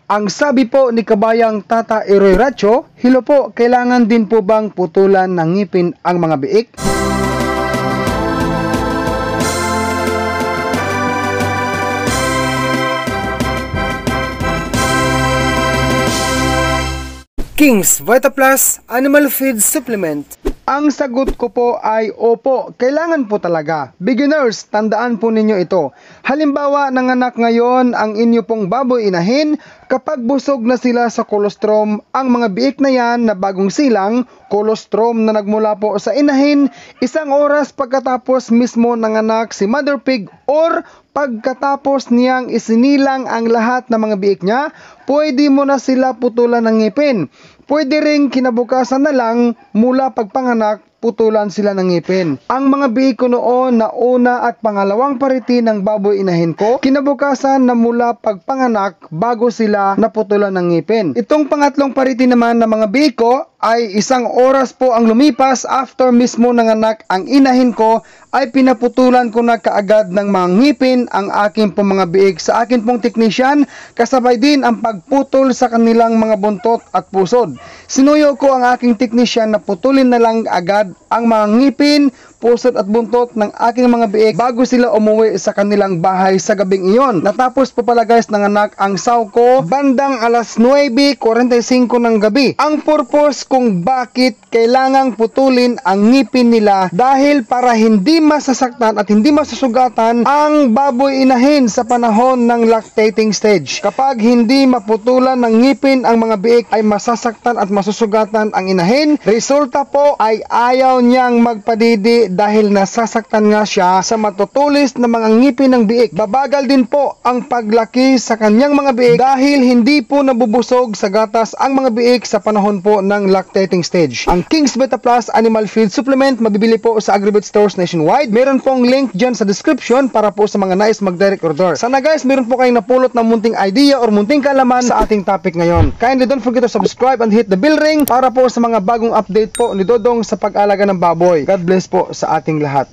Ang sabi po ni kabayang Tata Eroy Racho, "Hilo po, kailangan din po bang putulan ng ngipin ang mga biik?" King's Vita Plus Animal Feed Supplement. Ang sagot ko po ay opo, kailangan po talaga. Beginners, tandaan po ninyo ito. Halimbawa, nanganak ngayon ang inyo pong baboy inahin, kapag busog na sila sa colostrum, ang mga biik na yan na bagong silang, colostrum na nagmula po sa inahin, 1 oras pagkatapos mismo nanganak si mother pig or pagkatapos niyang isinilang ang lahat ng mga biik niya, pwede mo na sila putulan ng ngipin. Pwede ring kinabukasan na lang mula pagpanganak, putulan sila ng ngipin. Ang mga biik ko noon na una at pangalawang pariti ng baboy inahin ko, kinabukasan na mula pagpanganak bago sila naputulan ng ngipin. Itong pangatlong pariti naman ng mga biik ko ay 1 oras po ang lumipas after mismo nanganak ang inahin ko, ay pinaputulan ko na kaagad ng mga ngipin ang aking pong mga biik sa akin pong technician, kasabay din ang pagputol sa kanilang mga buntot at pusod. Sinuyo ko ang aking technician na putulin na lang agad ang mga ngipin, pusod at buntot ng aking mga biik bago sila umuwi sa kanilang bahay sa gabing iyon. Natapos po pala guys nanganak ang saw ko bandang alas 9:45 ng gabi. Ang purpose kung bakit kailangang putulin ang ngipin nila dahil para hindi masasaktan at hindi masusugatan ang baboy inahin sa panahon ng lactating stage. Kapag hindi maputulan ng ngipin ang mga biik ay masasaktan at masusugatan ang inahin. Resulta po ay ayaw niyang magpadidi dahil nasasaktan nga siya sa matutulis na mga ngipin ng biik. Babagal din po ang paglaki sa kanyang mga biik dahil hindi po nabubusog sa gatas ang mga biik sa panahon po ng lactating stage. Ang King's Vita Plus Animal Feed Supplement mabibili po sa Agribet stores nationwide. Meron pong link dyan sa description para po sa mga nais mag-direct order. Sana guys, meron po kayong napulot na munting idea or munting kalaman sa ating topic ngayon. Kindly don't forget to subscribe and hit the bell ring para po sa mga bagong update po ni Dodong sa pag-alaga ng baboy. God bless po sa ating lahat.